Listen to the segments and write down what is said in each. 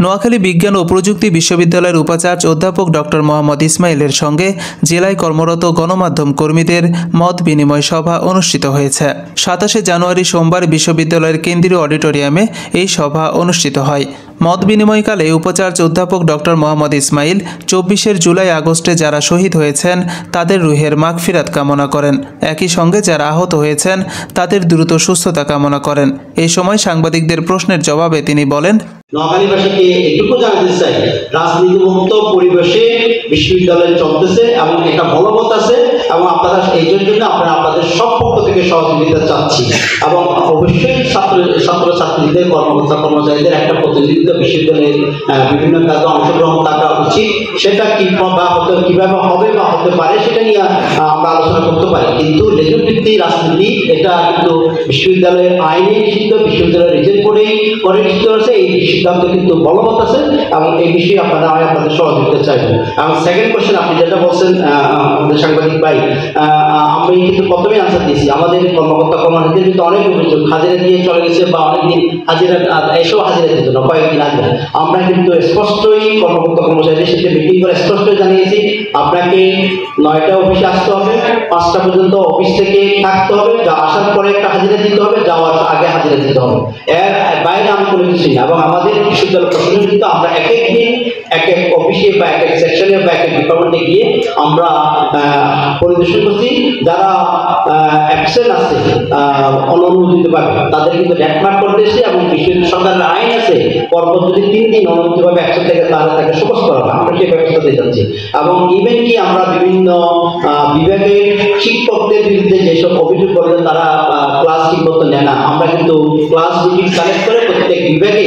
নোয়াখালী বিজ্ঞান ও প্রযুক্তি বিশ্ববিদ্যালয়ের উপাচার্য অধ্যাপক ডক্টর মোহাম্মদ ইসমাইলের সঙ্গে জেলায় কর্মরত গণমাধ্যম কর্মীদের মত বিনিময় সভা অনুষ্ঠিত হয়েছে। 27 জানুয়ারি সোমবার বিশ্ববিদ্যালয়ের কেন্দ্রীয় অডিটোরিয়ামে এই সভা অনুষ্ঠিত হয়। মত বিনিময়কালে উপাচার্য অধ্যাপক ডক্টর মোহাম্মদ ইসমাইল 24 জুলাই আগস্টে যারা শহীদ হয়েছেন তাদের রুহের মাগফিরাত কামনা করেন। একই সঙ্গে যারা আহত হয়েছেন তাদের দ্রুত সুস্থতা কামনা করেন। এই সময় সাংবাদিকদের প্রশ্নের জবাবে তিনি বলেন, নোয়াখালীবাসীকে এটুকু জানাতে চাই, রাজনীতিমুক্ত পরিবেশে বিশ্ববিদ্যালয় চলতেছে এবং এটা বলবৎ আছে এবং আপনারা এই জন্য আপনাদের সব পক্ষ থেকে সহযোগিতা চাচ্ছি এবং অবশ্যই ছাত্রছাত্রীদের কর্মচারীদের একটা প্রতিনিধিত্ব বিশ্ববিদ্যালয়ের বিভিন্ন কাজে অংশগ্রহণ থাকা উচিত। সেটা কিভাবে হবে বা হতে পারে সেটা নিয়ে আমরা আলোচনা করতে পারি, কিন্তু লেজুর ভিত্তিক রাজনীতি এটা কিন্তু বিশ্ববিদ্যালয়ের আইনে নিষিদ্ধ, বিশ্ববিদ্যালয়ের রিজেক্ট করে নিষিদ্ধ আছে। এই সিদ্ধান্ত কিন্তু বলবৎ আছে এবং এই বিষয়ে আপনাদের সহযোগিতা চাইবেন। এবং সেকেন্ড কোশ্চেন আপনি যেটা বলছেন আমাদের সাংবাদিক ভাই, আমি কিন্তু প্রথমেই আনসার দিয়েছি। আমাদের কর্মকর্তা কর্মচারীদের কিন্তু অনেক অভিযোগ হাজিরা দিয়ে চলে গেছে বা অনেকদিন হাজিরা এসেও হাজিরা দিত না, কয়েকদিন আগে। আমরা কিন্তু স্পষ্টই কর্মকর্তা কর্মচারীদের সাথে মিটিং করে স্পষ্টই জানিয়েছি, আপনাকে 9টা অফিসে আসতে হবে, 5টা পর্যন্ত অফিস থেকে থাকতে হবে, যা আসার পরে একটা হাজিরা দিতে হবে, যাওয়ার আগে হাজিরা দিতে হবে। এর বাইরে আমি কোনো কিছুই না। এবং আমাদের বিশ্ববিদ্যালয় প্রশাসন কিন্তু আমরা এক এক দিন এক এক অফিসে বা এক এক সেকশনে বা এক এক ডিপার্টমেন্টে গিয়ে আমরা পরিদর্শন করছি। যারা অ্যাবসেন্ট আছে অনুমোদিতভাবে তাদের কিন্তু ডেটমার্ক করে দিয়েছে এবং বিশ্ববিদ্যালয় সরকারের আইন আছে, পরপর যদি 3 দিন অনুমোদিতভাবে অ্যাবসেন্ট থাকে তাহলে তাকে শোকজ করা হয়। আমরা সেই ব্যবস্থা দিয়ে যাচ্ছি এবং ইভেন কি আমরা বিভিন্ন বিভাগের শিক্ষকদের বিরুদ্ধে যেসব অভিযোগ করলেন তারা ক্লাস ঠিক মতো নেয় না, আমরা কিন্তু ক্লাস মিটিং কালেক্ট করে প্রত্যেক বিভাগে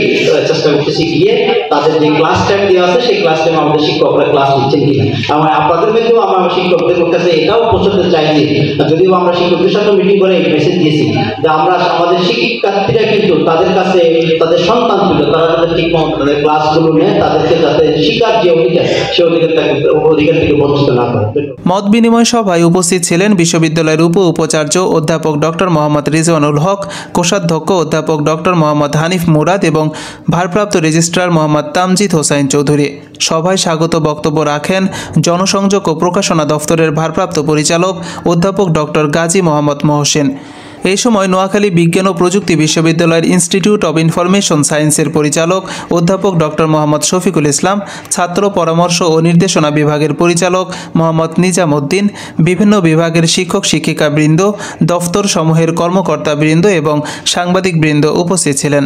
চেষ্টা করতেছি গিয়ে তাদের যে ক্লাস টাইম দেওয়া আছে সেই ক্লাস টাইম আমাদের শিক্ষকরা ক্লাস নিচ্ছেন কিনা। এবং আপনাদের মধ্যেও আমরা শিক্ষকদের কাছে এটাও পৌঁছতে চাইছি, যদিও আমরা শিক্ষকদের সাথে মিটিং করে মেসেজ দিয়েছি যে আমরা আমাদের শিক্ষার্থীরা কিন্তু তাদের কাছে তাদের সন্তান তুলে তারা যাতে ঠিক মতো তাদের ক্লাসগুলো নেয়, তাদেরকে যাতে শিক্ষার যে অধিকার সে অধিকার থেকে বঞ্চিত না করে। মত বিনিময় সভায় উপস্থিত ছিলেন বিশ্ববিদ্যালয়ের উপাচার্য অধ্যাপক ডক্টর মোহাম্মদ রিজওয়ানুল হক, কোষাধ্যক্ষ অধ্যাপক ডক্টর মোহাম্মদ হানিফ মুরাদ এবং ভারপ্রাপ্ত রেজিস্ট্রার মোহাম্মদ তামজিদ হোসাইন চৌধুরী। সভায় স্বাগত বক্তব্য রাখেন জনসংযোগ ও প্রকাশনা দফতরের ভারপ্রাপ্ত পরিচালক অধ্যাপক ডক্টর গাজী মোহাম্মদ মহসিন। এই সময় নোয়াখালী বিজ্ঞান ও প্রযুক্তি বিশ্ববিদ্যালয়ের ইনস্টিটিউট অব ইনফরমেশন সায়েন্সের পরিচালক অধ্যাপক ডক্টর মোহাম্মদ শফিকুল ইসলাম, ছাত্র পরামর্শ ও নির্দেশনা বিভাগের পরিচালক মোহাম্মদ নিজাম উদ্দিন, বিভিন্ন বিভাগের শিক্ষক শিক্ষিকাবৃন্দ, দফতর সমূহের কর্মকর্তাবৃন্দ এবং সাংবাদিকবৃন্দ উপস্থিত ছিলেন।